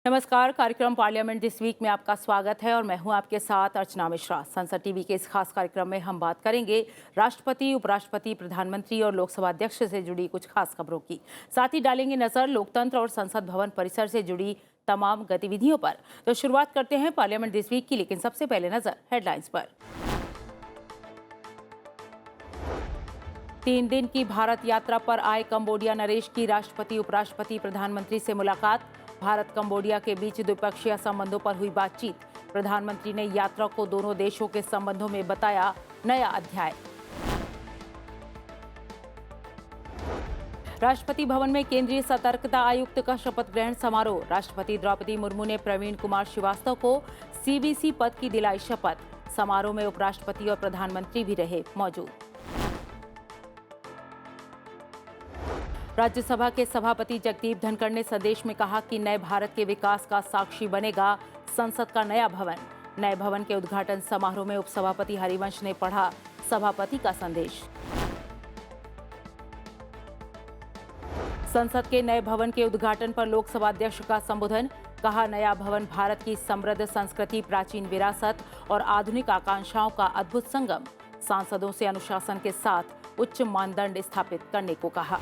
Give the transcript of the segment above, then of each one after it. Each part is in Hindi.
नमस्कार। कार्यक्रम पार्लियामेंट दिस वीक में आपका स्वागत है और मैं हूं आपके साथ अर्चना मिश्रा। संसद टीवी के इस खास कार्यक्रम में हम बात करेंगे राष्ट्रपति, उपराष्ट्रपति, प्रधानमंत्री और लोकसभा अध्यक्ष से जुड़ी कुछ खास खबरों की। साथ ही डालेंगे नजर लोकतंत्र और संसद भवन परिसर से जुड़ी तमाम गतिविधियों पर। तो शुरुआत करते हैं पार्लियामेंट दिस वीक की, लेकिन सबसे पहले नजर हेडलाइंस पर। 3 दिन की भारत यात्रा पर आए कंबोडिया नरेश की राष्ट्रपति, उपराष्ट्रपति, प्रधानमंत्री से मुलाकात। भारत कंबोडिया के बीच द्विपक्षीय संबंधों पर हुई बातचीत। प्रधानमंत्री ने यात्रा को दोनों देशों के संबंधों में बताया नया अध्याय। राष्ट्रपति भवन में केंद्रीय सतर्कता आयुक्त का शपथ ग्रहण समारोह। राष्ट्रपति द्रौपदी मुर्मू ने प्रवीण कुमार श्रीवास्तव को सीबीसी पद की दिलाई शपथ। समारोह में उपराष्ट्रपति और प्रधानमंत्री भी रहे मौजूद। राज्यसभा के सभापति जगदीप धनखड़ ने संदेश में कहा कि नए भारत के विकास का साक्षी बनेगा संसद का नया भवन। नए भवन के उद्घाटन समारोह में उपसभापति हरिवंश ने पढ़ा सभापति का संदेश। संसद के नए भवन के उद्घाटन पर लोकसभा अध्यक्ष का संबोधन। कहा, नया भवन भारत की समृद्ध संस्कृति, प्राचीन विरासत और आधुनिक आकांक्षाओं का अद्भुत संगम। सांसदों से अनुशासन के साथ उच्च मानदंड स्थापित करने को कहा।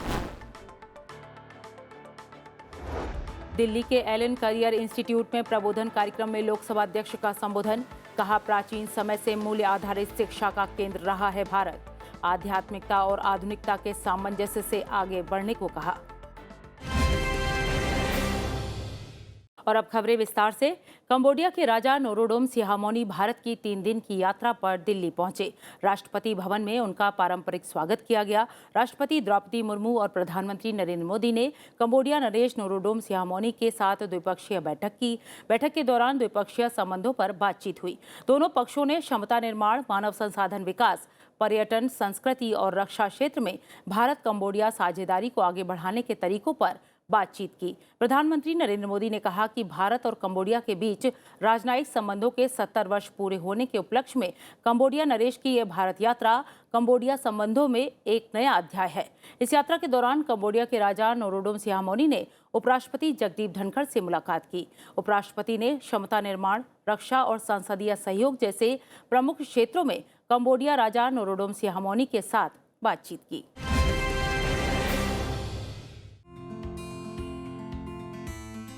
दिल्ली के एलन करियर इंस्टीट्यूट में प्रबोधन कार्यक्रम में लोकसभा अध्यक्ष का संबोधन। कहा, प्राचीन समय से मूल्य आधारित शिक्षा का केंद्र रहा है भारत। आध्यात्मिकता और आधुनिकता के सामंजस्य से आगे बढ़ने को कहा। और अब खबरें विस्तार से। कंबोडिया के राजा नोरोडोम सिहामोनी भारत की 3 दिन की यात्रा पर दिल्ली पहुंचे। राष्ट्रपति भवन में उनका पारंपरिक स्वागत किया गया। राष्ट्रपति द्रौपदी मुर्मू और प्रधानमंत्री नरेंद्र मोदी ने कंबोडिया नरेश नोरोडोम सिहामोनी के साथ द्विपक्षीय बैठक की। बैठक के दौरान द्विपक्षीय संबंधों पर बातचीत हुई। दोनों पक्षों ने क्षमता निर्माण, मानव संसाधन विकास, पर्यटन, संस्कृति और रक्षा क्षेत्र में भारत कंबोडिया साझेदारी को आगे बढ़ाने के तरीकों पर बातचीत की। प्रधानमंत्री नरेंद्र मोदी ने कहा कि भारत और कंबोडिया के बीच राजनयिक संबंधों के 70 वर्ष पूरे होने के उपलक्ष्य में कंबोडिया नरेश की यह भारत यात्रा कंबोडिया संबंधों में एक नया अध्याय है। इस यात्रा के दौरान कंबोडिया के राजा नोरोडोम सिहामोनी ने उपराष्ट्रपति जगदीप धनखड़ से मुलाकात की। उपराष्ट्रपति ने क्षमता निर्माण, रक्षा और संसदीय सहयोग जैसे प्रमुख क्षेत्रों में कंबोडिया राजा नोरोडोम सिहामोनी के साथ बातचीत की।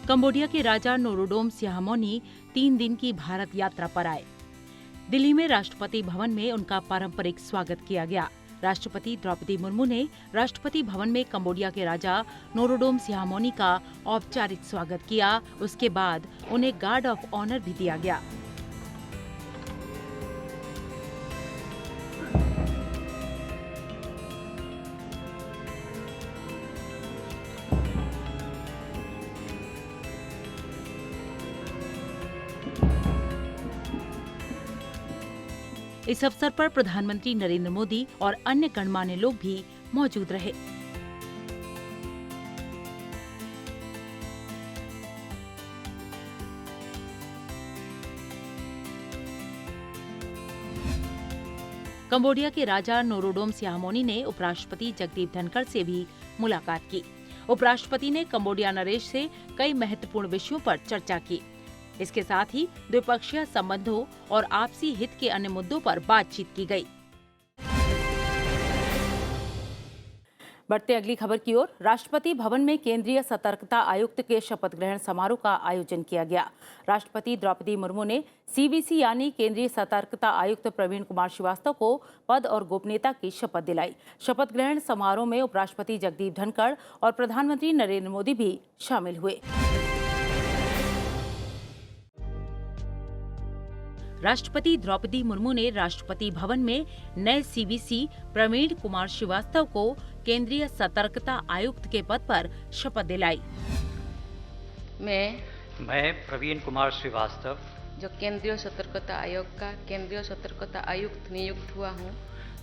कंबोडिया के राजा नोरोडोम सिहामोनी 3 दिन की भारत यात्रा पर आए। दिल्ली में राष्ट्रपति भवन में उनका पारंपरिक स्वागत किया गया। राष्ट्रपति द्रौपदी मुर्मू ने राष्ट्रपति भवन में कंबोडिया के राजा नोरोडोम सिहामोनी का औपचारिक स्वागत किया। उसके बाद उन्हें गार्ड ऑफ ऑनर भी दिया गया। इस अवसर पर प्रधानमंत्री नरेंद्र मोदी और अन्य गणमान्य लोग भी मौजूद रहे। कंबोडिया के राजा नोरोडोम सिहामोनी ने उपराष्ट्रपति जगदीप धनखड़ से भी मुलाकात की। उपराष्ट्रपति ने कंबोडिया नरेश से कई महत्वपूर्ण विषयों पर चर्चा की। इसके साथ ही द्विपक्षीय संबंधों और आपसी हित के अन्य मुद्दों पर बातचीत की गई। बढ़ते अगली खबर की ओर। राष्ट्रपति भवन में केंद्रीय सतर्कता आयुक्त के शपथ ग्रहण समारोह का आयोजन किया गया। राष्ट्रपति द्रौपदी मुर्मू ने सीबीसी यानी केंद्रीय सतर्कता आयुक्त प्रवीण कुमार श्रीवास्तव को पद और गोपनीयता की शपथ दिलाई। शपथ ग्रहण समारोह में उपराष्ट्रपति जगदीप धनखड़ और प्रधानमंत्री नरेंद्र मोदी भी शामिल हुए। राष्ट्रपति द्रौपदी मुर्मू ने राष्ट्रपति भवन में नए सीबीसी प्रवीण कुमार श्रीवास्तव को केंद्रीय सतर्कता आयुक्त के पद पर शपथ दिलाई। मैं प्रवीण कुमार श्रीवास्तव, जो केंद्रीय सतर्कता आयोग का केंद्रीय सतर्कता आयुक्त नियुक्त हुआ हूँ,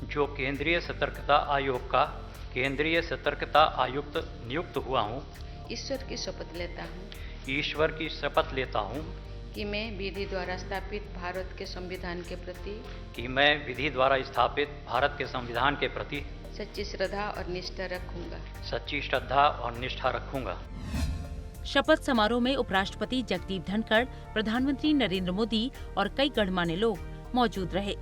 जो केंद्रीय सतर्कता आयोग का केंद्रीय सतर्कता आयुक्त नियुक्त हुआ हूँ, ईश्वर की शपथ लेता हूँ ईश्वर की शपथ लेता हूँ कि मैं विधि द्वारा स्थापित भारत के संविधान के प्रति सच्ची श्रद्धा और निष्ठा रखूंगा। शपथ समारोह में उपराष्ट्रपति जगदीप धनखड़, प्रधानमंत्री नरेंद्र मोदी और कई गणमान्य लोग मौजूद रहे।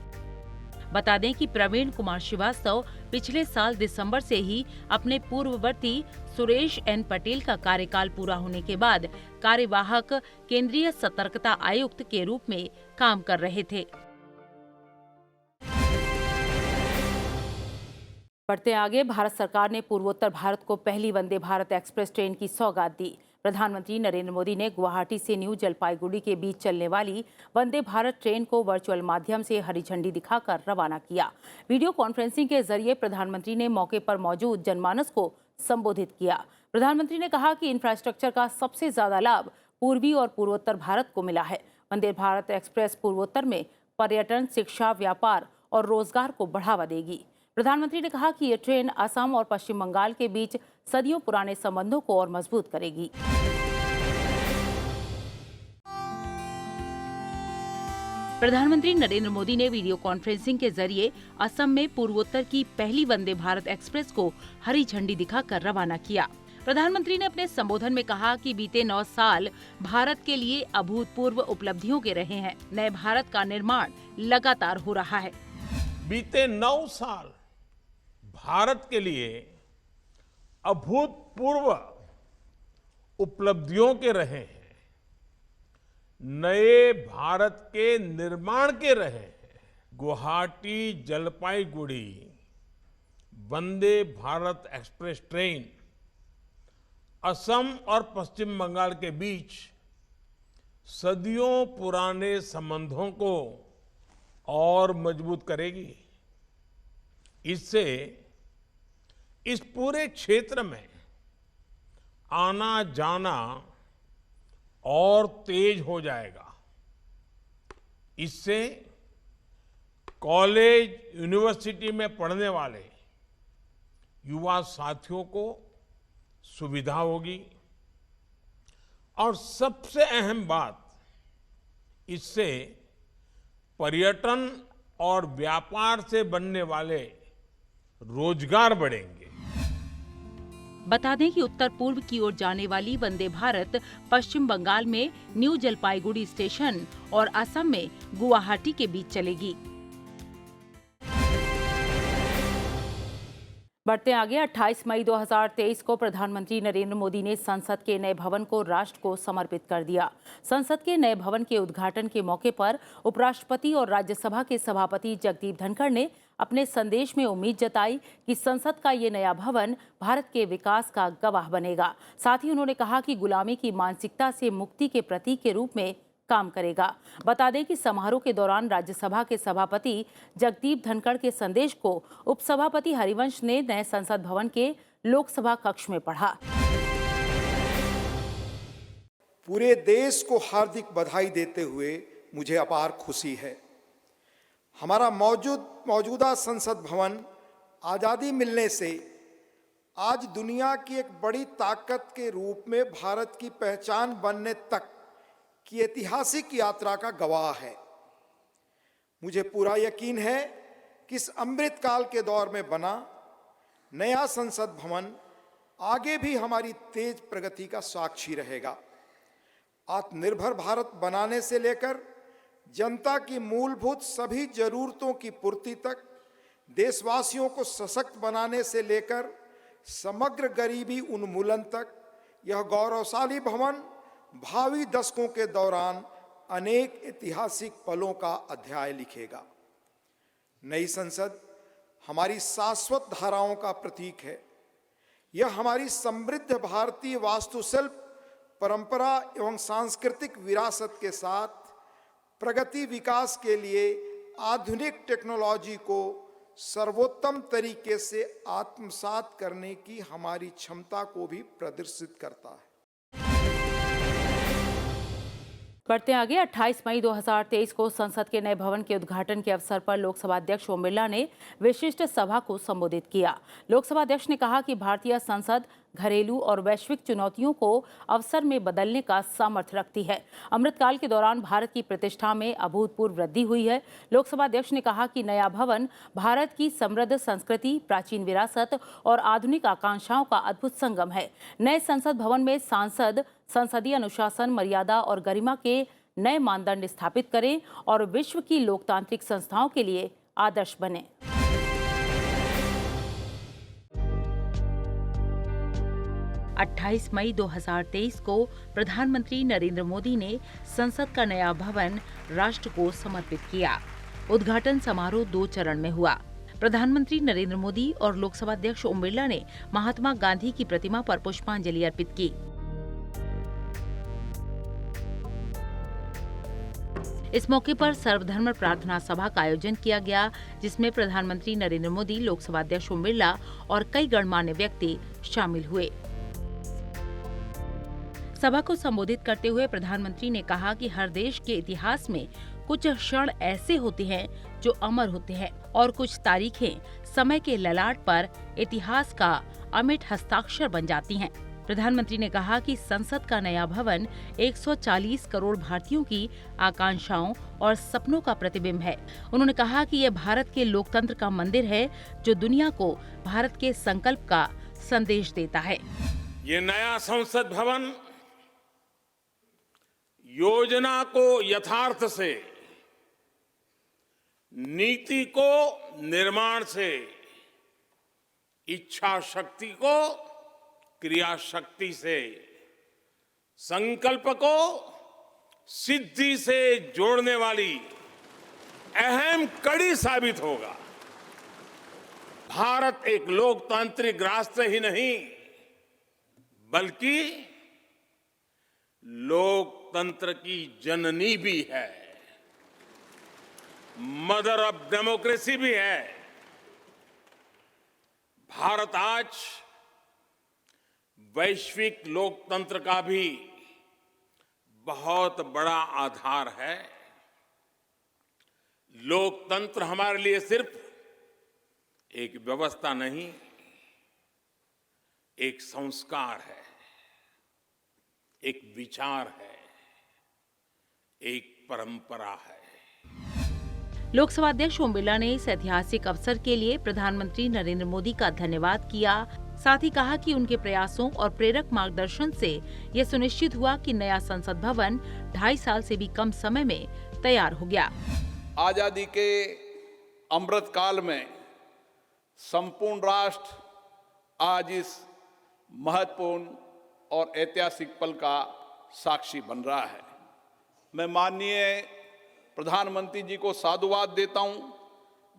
बता दें कि प्रवीण कुमार श्रीवास्तव पिछले साल दिसंबर से ही अपने पूर्ववर्ती सुरेश एन पटेल का कार्यकाल पूरा होने के बाद कार्यवाहक केंद्रीय सतर्कता आयुक्त के रूप में काम कर रहे थे। बढ़ते आगे, भारत सरकार ने पूर्वोत्तर भारत को पहली वंदे भारत एक्सप्रेस ट्रेन की सौगात दी। प्रधानमंत्री नरेंद्र मोदी ने गुवाहाटी से न्यू जलपाईगुड़ी के बीच चलने वाली वंदे भारत ट्रेन को वर्चुअल माध्यम से हरी झंडी दिखाकर रवाना किया। वीडियो कॉन्फ्रेंसिंग के जरिए प्रधानमंत्री ने मौके पर मौजूद जनमानस को संबोधित किया। प्रधानमंत्री ने कहा कि इंफ्रास्ट्रक्चर का सबसे ज्यादा लाभ पूर्वी और पूर्वोत्तर भारत को मिला है। वंदे भारत एक्सप्रेस पूर्वोत्तर में पर्यटन, शिक्षा, व्यापार और रोजगार को बढ़ावा देगी। प्रधानमंत्री ने कहा कि ये ट्रेन असम और पश्चिम बंगाल के बीच सदियों पुराने संबंधों को और मजबूत करेगी। प्रधानमंत्री नरेंद्र मोदी ने वीडियो कॉन्फ्रेंसिंग के जरिए असम में पूर्वोत्तर की पहली वंदे भारत एक्सप्रेस को हरी झंडी दिखाकर रवाना किया। प्रधानमंत्री ने अपने संबोधन में कहा कि बीते 9 साल भारत के लिए अभूतपूर्व उपलब्धियों के रहे हैं। नए भारत का निर्माण लगातार हो रहा है। बीते 9 साल भारत के लिए अभूतपूर्व उपलब्धियों के रहे हैं। नए भारत के निर्माण के रहे हैं। गुवाहाटी जलपाईगुड़ी वंदे भारत एक्सप्रेस ट्रेन असम और पश्चिम बंगाल के बीच सदियों पुराने संबंधों को और मजबूत करेगी। इससे इस पूरे क्षेत्र में आना जाना और तेज हो जाएगा। इससे कॉलेज, यूनिवर्सिटी में पढ़ने वाले युवा साथियों को सुविधा होगी और सबसे अहम बात, इससे पर्यटन और व्यापार से बनने वाले रोजगार बढ़ेंगे। बता दें कि उत्तर पूर्व की ओर जाने वाली वंदे भारत पश्चिम बंगाल में न्यू जलपाईगुड़ी स्टेशन और असम में गुवाहाटी के बीच चलेगी। बढ़ते आगे, 28 मई 2023 को प्रधानमंत्री नरेंद्र मोदी ने संसद के नए भवन को राष्ट्र को समर्पित कर दिया। संसद के नए भवन के उद्घाटन के मौके पर उपराष्ट्रपति और राज्यसभा के सभापति जगदीप धनखड़ ने अपने संदेश में उम्मीद जताई कि संसद का ये नया भवन भारत के विकास का गवाह बनेगा। साथ ही उन्होंने कहा कि गुलामी की मानसिकता से मुक्ति के प्रतीक के रूप में काम करेगा। बता दें कि समारोह के दौरान राज्यसभा के सभापति जगदीप धनखड़ के संदेश को उपसभापति हरिवंश ने नए संसद भवन के लोकसभा कक्ष में पढ़ा। पूरे देश को हार्दिक बधाई देते हुए मुझे अपार खुशी है। हमारा मौजूदा संसद भवन आज़ादी मिलने से आज दुनिया की एक बड़ी ताकत के रूप में भारत की पहचान बनने तक की ऐतिहासिक यात्रा का गवाह है। मुझे पूरा यकीन है कि इस अमृत काल के दौर में बना नया संसद भवन आगे भी हमारी तेज प्रगति का साक्षी रहेगा। आत्मनिर्भर भारत बनाने से लेकर जनता की मूलभूत सभी जरूरतों की पूर्ति तक, देशवासियों को सशक्त बनाने से लेकर समग्र गरीबी उन्मूलन तक, यह गौरवशाली भवन भावी दशकों के दौरान अनेक ऐतिहासिक पलों का अध्याय लिखेगा। नई संसद हमारी शाश्वत धाराओं का प्रतीक है। यह हमारी समृद्ध भारतीय वास्तुशिल्प, परंपरा एवं सांस्कृतिक विरासत के साथ प्रगति विकास के लिए आधुनिक टेक्नोलॉजी को सर्वोत्तम तरीके से आत्मसात करने की हमारी क्षमता को भी प्रदर्शित करता है। बढ़ते आगे, 28 मई 2023 को संसद के नए भवन के उद्घाटन के अवसर पर लोकसभा अध्यक्ष ओम बिरला ने विशिष्ट सभा को संबोधित किया। लोकसभा अध्यक्ष ने कहा कि भारतीय संसद घरेलू और वैश्विक चुनौतियों को अवसर में बदलने का सामर्थ्य रखती है। अमृतकाल के दौरान भारत की प्रतिष्ठा में अभूतपूर्व वृद्धि हुई है। लोकसभा अध्यक्ष ने कहा कि नया भवन भारत की समृद्ध संस्कृति, प्राचीन विरासत और आधुनिक आकांक्षाओं का अद्भुत संगम है। नए संसद भवन में सांसद संसदीय अनुशासन, मर्यादा और गरिमा के नए मानदंड स्थापित करें और विश्व की लोकतांत्रिक संस्थाओं के लिए आदर्श बने। अट्ठाईस मई 2023 को प्रधानमंत्री नरेंद्र मोदी ने संसद का नया भवन राष्ट्र को समर्पित किया। उद्घाटन समारोह 2 चरण में हुआ। प्रधानमंत्री नरेंद्र मोदी और लोकसभा अध्यक्ष ओम बिरला ने महात्मा गांधी की प्रतिमा पर पुष्पांजलि अर्पित की। इस मौके पर सर्वधर्म प्रार्थना सभा का आयोजन किया गया, जिसमें प्रधानमंत्री नरेंद्र मोदी, लोकसभा अध्यक्ष ओम बिरला और कई गणमान्य व्यक्ति शामिल हुए। सभा को संबोधित करते हुए प्रधानमंत्री ने कहा कि हर देश के इतिहास में कुछ क्षण ऐसे होते हैं जो अमर होते हैं और कुछ तारीखें समय के ललाट पर इतिहास का अमिट हस्ताक्षर बन जाती हैं। प्रधानमंत्री ने कहा कि संसद का नया भवन 140 करोड़ भारतीयों की आकांक्षाओं और सपनों का प्रतिबिंब है। उन्होंने कहा कि यह भारत के लोकतंत्र का मंदिर है, जो दुनिया को भारत के संकल्प का संदेश देता है। ये नया संसद भवन योजना को यथार्थ से, नीति को निर्माण से, इच्छा शक्ति को क्रिया शक्ति से, संकल्प को सिद्धि से जोड़ने वाली अहम कड़ी साबित होगा। भारत एक लोकतांत्रिक राष्ट्र ही नहीं, बल्कि लोकतंत्र की जननी भी है, मदर ऑफ डेमोक्रेसी भी है। भारत आज वैश्विक लोकतंत्र का भी बहुत बड़ा आधार है। लोकतंत्र हमारे लिए सिर्फ एक व्यवस्था नहीं, एक संस्कार है, एक विचार है, एक परंपरा है। लोकसभा अध्यक्ष ओम बिरला ने इस ऐतिहासिक अवसर के लिए प्रधानमंत्री नरेंद्र मोदी का धन्यवाद किया। साथ ही कहा कि उनके प्रयासों और प्रेरक मार्गदर्शन से यह सुनिश्चित हुआ कि नया संसद भवन 2.5 साल से भी कम समय में तैयार हो गया। आजादी के अमृत काल में संपूर्ण राष्ट्र आज इस महत्वपूर्ण और ऐतिहासिक पल का साक्षी बन रहा है। मैं माननीय प्रधानमंत्री जी को साधुवाद देता हूं,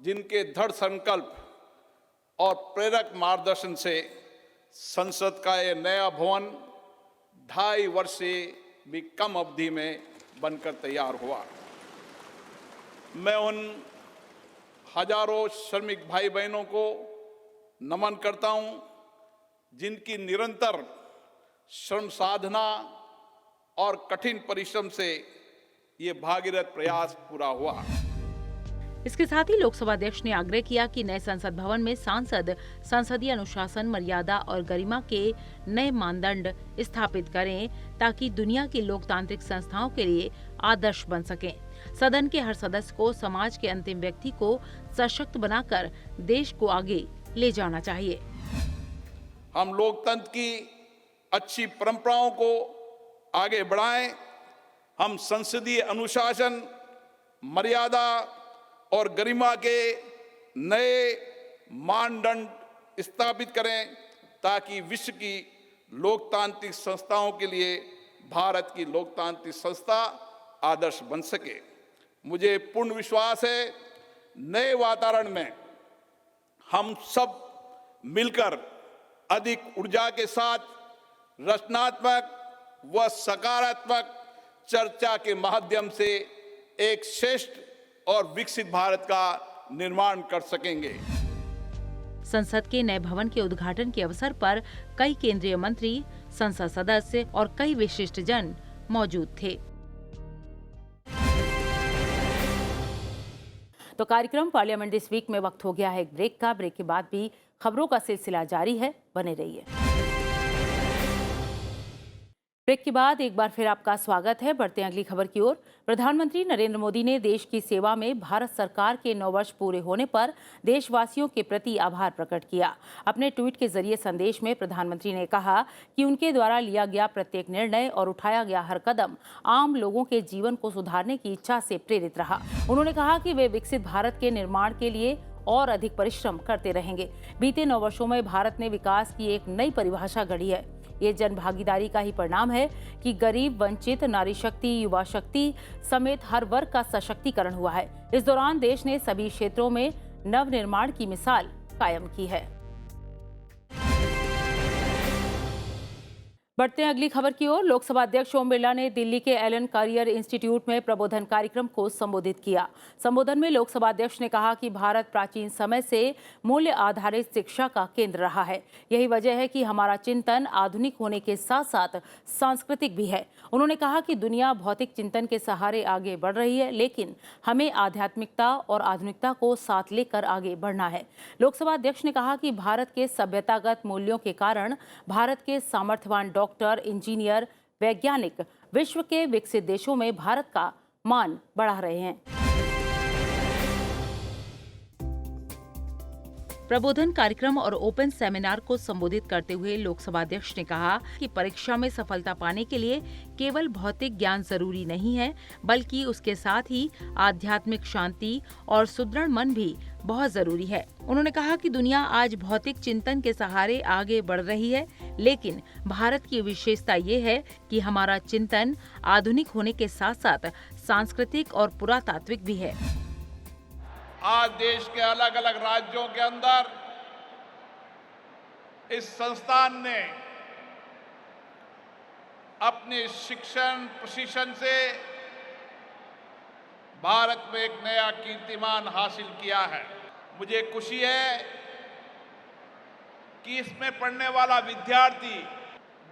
जिनके दृढ़ संकल्प और प्रेरक मार्गदर्शन से संसद का यह नया भवन 2.5 वर्ष से भी कम अवधि में बनकर तैयार हुआ। मैं उन हजारों श्रमिक भाई बहनों को नमन करता हूं, जिनकी निरंतर श्रम साधना और कठिन परिश्रम से ये भागीरथ प्रयास पूरा हुआ। इसके साथ ही लोकसभा अध्यक्ष ने आग्रह किया कि नए संसद भवन में सांसद संसदीय अनुशासन, मर्यादा और गरिमा के नए मानदंड स्थापित करें, ताकि दुनिया की लोकतांत्रिक संस्थाओं के लिए आदर्श बन सकें। सदन के हर सदस्य को समाज के अंतिम व्यक्ति को सशक्त बनाकर देश को आगे ले जाना चाहिए। हम लोकतंत्र की अच्छी परंपराओं को आगे बढ़ाएं। हम संसदीय अनुशासन, मर्यादा और गरिमा के नए मानदंड स्थापित करें, ताकि विश्व की लोकतांत्रिक संस्थाओं के लिए भारत की लोकतांत्रिक संस्था आदर्श बन सके। मुझे पूर्ण विश्वास है, नए वातावरण में हम सब मिलकर अधिक ऊर्जा के साथ रचनात्मक व सकारात्मक चर्चा के माध्यम से एक श्रेष्ठ और विकसित भारत का निर्माण कर सकेंगे। संसद के नए भवन के उद्घाटन के अवसर पर कई केंद्रीय मंत्री, संसद सदस्य और कई विशिष्ट जन मौजूद थे। तो कार्यक्रम पार्लियामेंट दिस वीक में वक्त हो गया है एक ब्रेक का। ब्रेक के बाद भी खबरों का सिलसिला जारी है, बने रहिए। ब्रेक के बाद एक बार फिर आपका स्वागत है। बढ़ते हैं अगली खबर की ओर। प्रधानमंत्री नरेंद्र मोदी ने देश की सेवा में भारत सरकार के 9 वर्ष पूरे होने पर देशवासियों के प्रति आभार प्रकट किया। अपने ट्वीट के जरिए संदेश में प्रधानमंत्री ने कहा कि उनके द्वारा लिया गया प्रत्येक निर्णय और उठाया गया हर कदम आम लोगों के जीवन को सुधारने की इच्छा से प्रेरित रहा। उन्होंने कहा कि वे विकसित भारत के निर्माण के लिए और अधिक परिश्रम करते रहेंगे। बीते 9 वर्षों में भारत ने विकास की एक नई परिभाषा गढ़ी है। ये जन भागीदारी का ही परिणाम है कि गरीब, वंचित, नारी शक्ति, युवा शक्ति समेत हर वर्ग का सशक्तिकरण हुआ है। इस दौरान देश ने सभी क्षेत्रों में नवनिर्माण की मिसाल कायम की है। बढ़ते हैं अगली खबर की ओर। लोकसभा अध्यक्ष ओम बिरला ने दिल्ली के एलन करियर इंस्टीट्यूट में प्रबोधन कार्यक्रम को संबोधित किया। संबोधन में लोकसभा अध्यक्ष ने कहा कि भारत प्राचीन समय से मूल्य आधारित शिक्षा का केंद्र रहा है। यही वजह है कि हमारा चिंतन आधुनिक होने के साथ साथ सांस्कृतिक भी है। उन्होंने कहा कि दुनिया भौतिक चिंतन के सहारे आगे बढ़ रही है, लेकिन हमें आध्यात्मिकता और आधुनिकता को साथ लेकर आगे बढ़ना है। लोकसभा अध्यक्ष ने कहा कि भारत के सभ्यतागत मूल्यों के कारण भारत के सामर्थ्यवान डॉक्टर, इंजीनियर, वैज्ञानिक विश्व के विकसित देशों में भारत का मान बढ़ा रहे हैं। प्रबोधन कार्यक्रम और ओपन सेमिनार को संबोधित करते हुए लोकसभा अध्यक्ष ने कहा कि परीक्षा में सफलता पाने के लिए केवल भौतिक ज्ञान जरूरी नहीं है, बल्कि उसके साथ ही आध्यात्मिक शांति और सुदृढ़ मन भी बहुत जरूरी है। उन्होंने कहा कि दुनिया आज भौतिक चिंतन के सहारे आगे बढ़ रही है, लेकिन भारत की विशेषता ये है कि हमारा चिंतन आधुनिक होने के साथ साथ सांस्कृतिक और पुरातात्विक भी है। आज देश के अलग अलग राज्यों के अंदर इस संस्थान ने अपने शिक्षण प्रशिक्षण से भारत में एक नया कीर्तिमान हासिल किया है। मुझे खुशी है कि इसमें पढ़ने वाला विद्यार्थी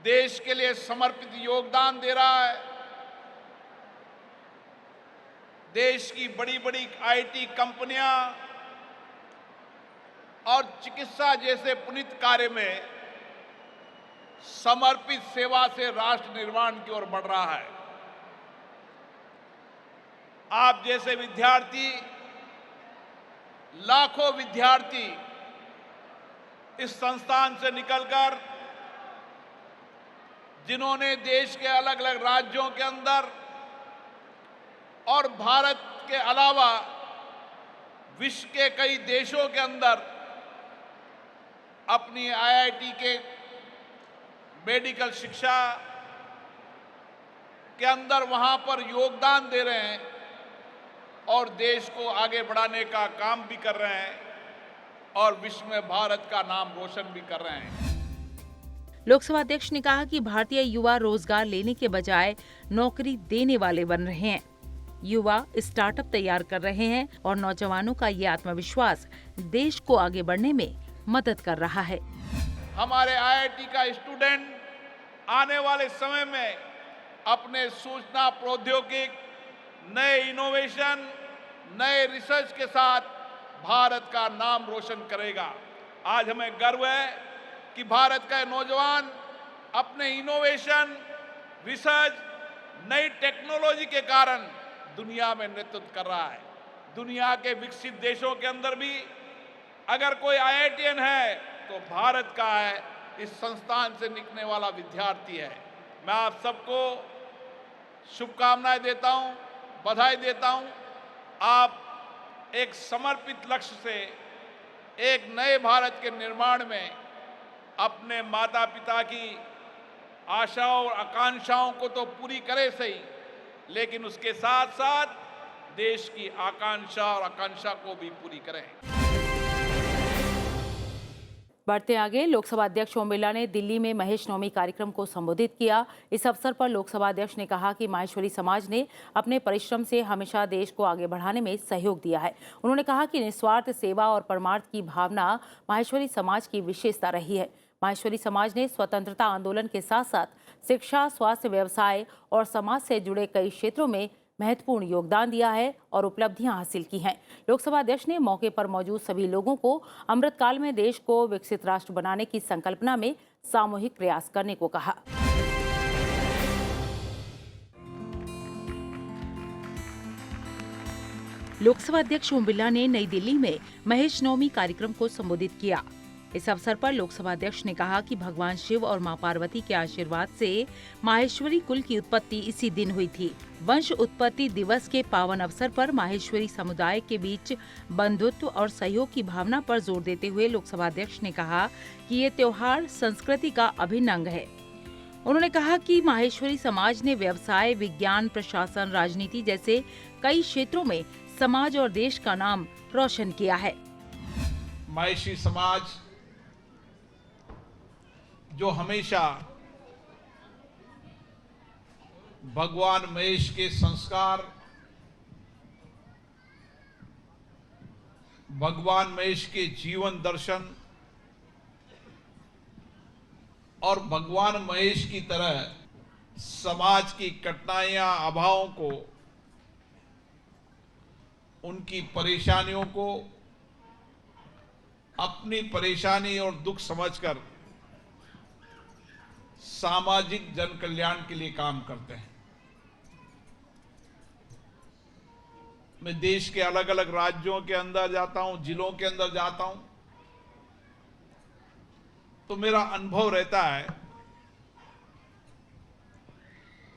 देश के लिए समर्पित योगदान दे रहा है। देश की बड़ी बड़ी आईटी कंपनियां और चिकित्सा जैसे पुनीत कार्य में समर्पित सेवा से राष्ट्र निर्माण की ओर बढ़ रहा है। आप जैसे विद्यार्थी, लाखों विद्यार्थी इस संस्थान से निकलकर जिन्होंने देश के अलग अलग राज्यों के अंदर और भारत के अलावा विश्व के कई देशों के अंदर अपनी आईआईटी के मेडिकल शिक्षा के अंदर वहां पर योगदान दे रहे हैं और देश को आगे बढ़ाने का काम भी कर रहे हैं और विश्व में भारत का नाम रोशन भी कर रहे हैं। लोकसभा अध्यक्ष ने कहा कि भारतीय युवा रोजगार लेने के बजाय नौकरी देने वाले बन रहे हैं। युवा स्टार्टअप तैयार कर रहे हैं और नौजवानों का ये आत्मविश्वास देश को आगे बढ़ने में मदद कर रहा है। हमारे आईआईटी का स्टूडेंट आने वाले समय में अपने सूचना प्रौद्योगिकी, नए इनोवेशन, नए रिसर्च के साथ भारत का नाम रोशन करेगा। आज हमें गर्व है कि भारत का नौजवान अपने इनोवेशन, रिसर्च, नई टेक्नोलॉजी के कारण दुनिया में नेतृत्व कर रहा है। दुनिया के विकसित देशों के अंदर भी अगर कोई आईआईटीएन है तो भारत का है, इस संस्थान से निकलने वाला विद्यार्थी है। मैं आप सबको शुभकामनाएं देता हूं, बधाई देता हूं। आप एक समर्पित लक्ष्य से एक नए भारत के निर्माण में अपने माता पिता की आशाओं और आकांक्षाओं को तो पूरी करे सही, लेकिन उसके साथ साथ देश की आकांक्षा और आकांक्षा को भी पूरी करें। बढ़ते आगे, लोकसभा अध्यक्ष ओम बिरला ने दिल्ली में महेश नवमी कार्यक्रम को संबोधित किया। इस अवसर पर लोकसभा अध्यक्ष ने कहा कि माहेश्वरी समाज ने अपने परिश्रम से हमेशा देश को आगे बढ़ाने में सहयोग दिया है। उन्होंने कहा कि निस्वार्थ सेवा और परमार्थ की भावना माहेश्वरी समाज की विशेषता रही है। माहेश्वरी समाज ने स्वतंत्रता आंदोलन के साथ साथ शिक्षा, स्वास्थ्य, व्यवसाय और समाज से जुड़े कई क्षेत्रों में महत्वपूर्ण योगदान दिया है और उपलब्धियां हासिल की हैं। लोकसभा अध्यक्ष ने मौके पर मौजूद सभी लोगों को अमृतकाल में देश को विकसित राष्ट्र बनाने की संकल्पना में सामूहिक प्रयास करने को कहा। लोकसभा अध्यक्ष ओम बिरला ने नई दिल्ली में महेश नवमी कार्यक्रम को संबोधित किया। इस अवसर पर लोकसभा अध्यक्ष ने कहा कि भगवान शिव और मां पार्वती के आशीर्वाद से माहेश्वरी कुल की उत्पत्ति इसी दिन हुई थी। वंश उत्पत्ति दिवस के पावन अवसर पर माहेश्वरी समुदाय के बीच बंधुत्व और सहयोग की भावना पर जोर देते हुए लोकसभा अध्यक्ष ने कहा कि ये त्योहार संस्कृति का अभिन्न अंग है। उन्होंने कहा कि माहेश्वरी समाज ने व्यवसाय, विज्ञान, प्रशासन, राजनीति जैसे कई क्षेत्रों में समाज और देश का नाम रोशन किया है। माहेशी समाज जो हमेशा भगवान महेश के संस्कार, भगवान महेश के जीवन दर्शन और भगवान महेश की तरह समाज की कठिनाइयां, अभावों को, उनकी परेशानियों को अपनी परेशानी और दुख समझकर सामाजिक जन कल्याण के लिए काम करते हैं। मैं देश के अलग अलग राज्यों के अंदर जाता हूं, जिलों के अंदर जाता हूं, तो मेरा अनुभव रहता है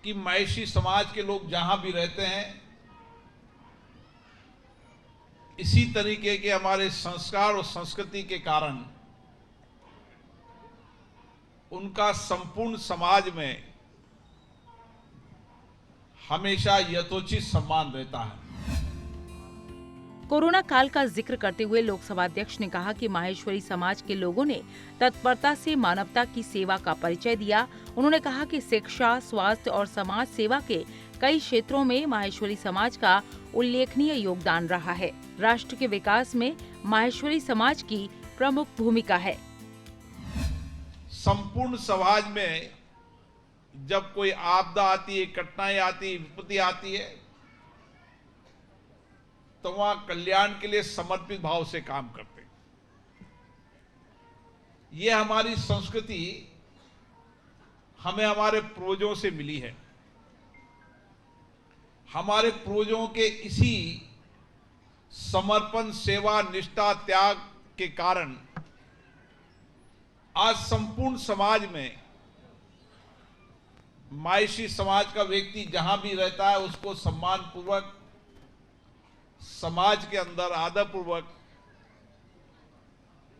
कि महेशी समाज के लोग जहां भी रहते हैं, इसी तरीके के हमारे संस्कार और संस्कृति के कारण उनका संपूर्ण समाज में हमेशा यथोचित सम्मान रहता है। कोरोना काल का जिक्र करते हुए लोकसभा अध्यक्ष ने कहा कि माहेश्वरी समाज के लोगों ने तत्परता से मानवता की सेवा का परिचय दिया। उन्होंने कहा कि शिक्षा, स्वास्थ्य और समाज सेवा के कई क्षेत्रों में माहेश्वरी समाज का उल्लेखनीय योगदान रहा है। राष्ट्र के विकास में माहेश्वरी समाज की प्रमुख भूमिका है। संपूर्ण समाज में जब कोई आपदा आती है, कठिनाई आती है, विपत्ति आती है, तो वहां कल्याण के लिए समर्पित भाव से काम करते हैं। ये हमारी संस्कृति हमें हमारे पूर्वजों से मिली है। हमारे पूर्वजों के इसी समर्पण, सेवा, निष्ठा, त्याग के कारण आज संपूर्ण समाज में माहेशी समाज का व्यक्ति जहां भी रहता है उसको सम्मान पूर्वक, समाज के अंदर आदर पूर्वक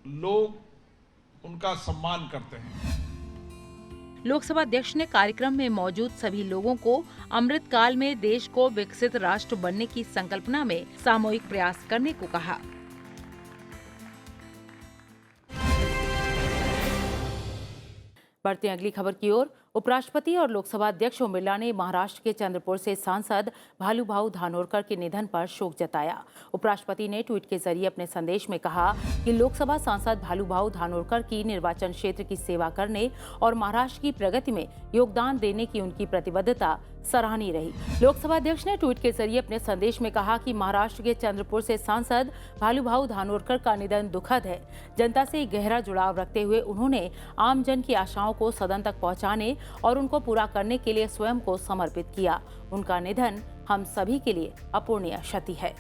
लोग उनका सम्मान करते हैं। लोकसभा अध्यक्ष ने कार्यक्रम में मौजूद सभी लोगों को अमृत काल में देश को विकसित राष्ट्र बनने की संकल्पना में सामूहिक प्रयास करने को कहा। बढ़ते हैं अगली खबर की ओर। उपराष्ट्रपति और लोकसभा अध्यक्ष ओम बिरला ने महाराष्ट्र के चंद्रपुर से सांसद भालूभाऊ धानोरकर के निधन पर शोक जताया। उपराष्ट्रपति ने ट्वीट के जरिए अपने संदेश में कहा कि लोकसभा सांसद भालूभाऊ धानोरकर की निर्वाचन क्षेत्र की सेवा करने और महाराष्ट्र की प्रगति में योगदान देने की उनकी प्रतिबद्धता सराहनीय रही। लोकसभा अध्यक्ष ने ट्वीट के जरिए अपने संदेश में कहा कि महाराष्ट्र के चंद्रपुर से सांसद भालूभाऊ धानोरकर का निधन दुखद है। जनता से गहरा जुड़ाव रखते हुए उन्होंने आम जन की आशाओं को सदन तक पहुंचाने और उनको पूरा करने के लिए स्वयं को समर्पित किया। उनका निधन हम सभी के लिए अपूरणीय क्षति है।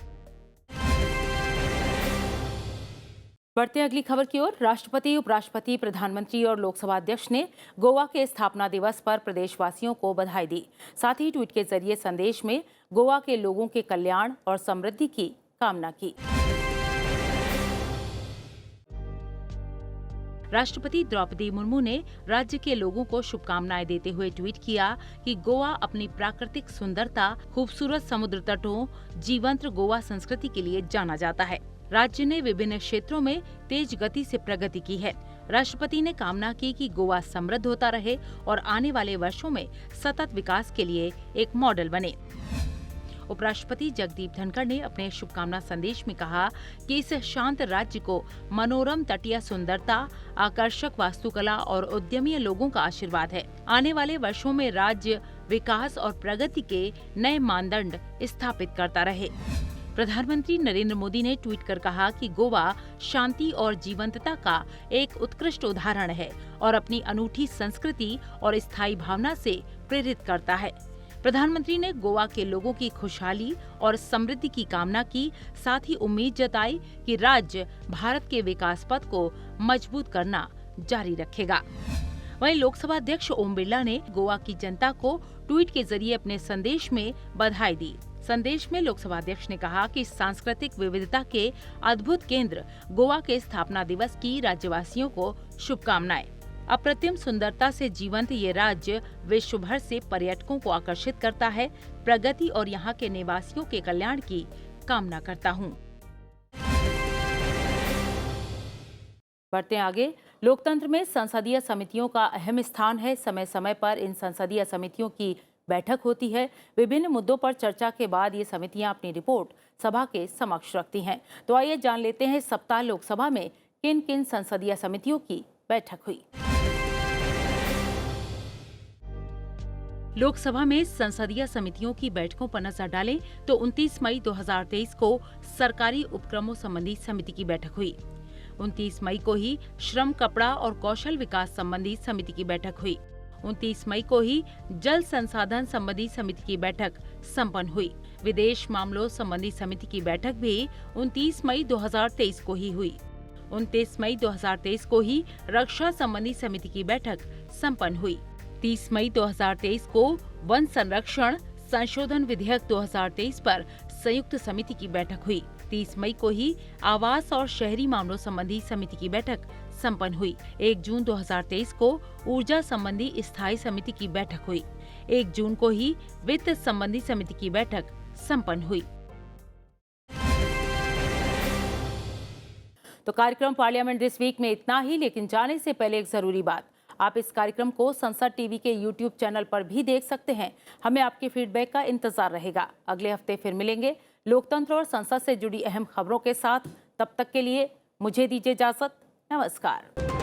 बढ़ते हैं अगली खबर की ओर। राष्ट्रपति, उपराष्ट्रपति, प्रधानमंत्री और लोकसभा अध्यक्ष ने गोवा के स्थापना दिवस पर प्रदेशवासियों को बधाई दी। साथ ही ट्वीट के जरिए संदेश में गोवा के लोगों के कल्याण और समृद्धि की कामना की। राष्ट्रपति द्रौपदी मुर्मू ने राज्य के लोगों को शुभकामनाएं देते हुए ट्वीट किया कि गोवा अपनी प्राकृतिक सुंदरता, खूबसूरत समुद्र तटों, जीवंत गोवा संस्कृति के लिए जाना जाता है। राज्य ने विभिन्न क्षेत्रों में तेज गति से प्रगति की है। राष्ट्रपति ने कामना की कि गोवा समृद्ध होता रहे और आने वाले वर्षों में सतत विकास के लिए एक मॉडल बने। उपराष्ट्रपति जगदीप धनखड़ ने अपने शुभकामना संदेश में कहा कि इस शांत राज्य को मनोरम तटीय सुंदरता, आकर्षक वास्तुकला और उद्यमी लोगों का आशीर्वाद है। आने वाले वर्षों में राज्य विकास और प्रगति के नए मानदंड स्थापित करता रहे। प्रधानमंत्री नरेंद्र मोदी ने ट्वीट कर कहा कि गोवा शांति और जीवंतता का एक उत्कृष्ट उदाहरण है और अपनी अनूठी संस्कृति और स्थायी भावना से प्रेरित करता है। प्रधानमंत्री ने गोवा के लोगों की खुशहाली और समृद्धि की कामना की, साथ ही उम्मीद जताई कि राज्य भारत के विकास पथ को मजबूत करना जारी रखेगा। वहीं लोकसभा अध्यक्ष ओम बिरला ने गोवा की जनता को ट्वीट के जरिए अपने संदेश में बधाई दी। संदेश में लोकसभा अध्यक्ष ने कहा कि सांस्कृतिक विविधता के अद्भुत केंद्र गोवा के स्थापना दिवस की राज्यवासियों को शुभकामनाएं। अप्रतिम सुंदरता से जीवंत ये राज्य विश्व भर से पर्यटकों को आकर्षित करता है। प्रगति और यहाँ के निवासियों के कल्याण की कामना करता हूँ। बढ़ते आगे। लोकतंत्र में संसदीय समितियों का अहम स्थान है। समय समय पर इन संसदीय समितियों की बैठक होती है। विभिन्न मुद्दों पर चर्चा के बाद ये समितियां अपनी रिपोर्ट सभा के समक्ष रखती हैं। तो आइए जान लेते हैं सप्ताह लोकसभा में किन किन संसदीय समितियों की बैठक हुई। लोकसभा में संसदीय समितियों की बैठकों पर नजर डालें तो 29 मई 2023 को सरकारी उपक्रमों संबंधी समिति की बैठक हुई। 29 मई को ही श्रम, कपड़ा और कौशल विकास संबंधी समिति की बैठक हुई। 29 मई को ही जल संसाधन संबंधी समिति की बैठक संपन्न हुई। विदेश मामलों संबंधी समिति की बैठक भी 29 मई 2023 को ही हुई। 29 मई 2023 को ही रक्षा संबंधी समिति की बैठक संपन्न हुई। 30 मई 2023 को वन संरक्षण संशोधन विधेयक 2023 पर संयुक्त समिति की बैठक हुई। 30 मई को ही आवास और शहरी मामलों संबंधी समिति की बैठक संपन्न हुई। 1 जून 2023 को ऊर्जा संबंधी स्थायी समिति की बैठक हुई। 1 जून को ही वित्त संबंधी समिति की बैठक संपन्न हुई। तो कार्यक्रम पार्लियामेंट दिस वीक में इतना ही, लेकिन जाने से पहले एक जरूरी बात। आप इस कार्यक्रम को संसद टीवी के YouTube चैनल पर भी देख सकते हैं। हमें आपके फीडबैक का इंतजार रहेगा। अगले हफ्ते फिर मिलेंगे लोकतंत्र और संसद से जुड़ी अहम खबरों के साथ। तब तक के लिए मुझे दीजिए इजाजत। नमस्कार।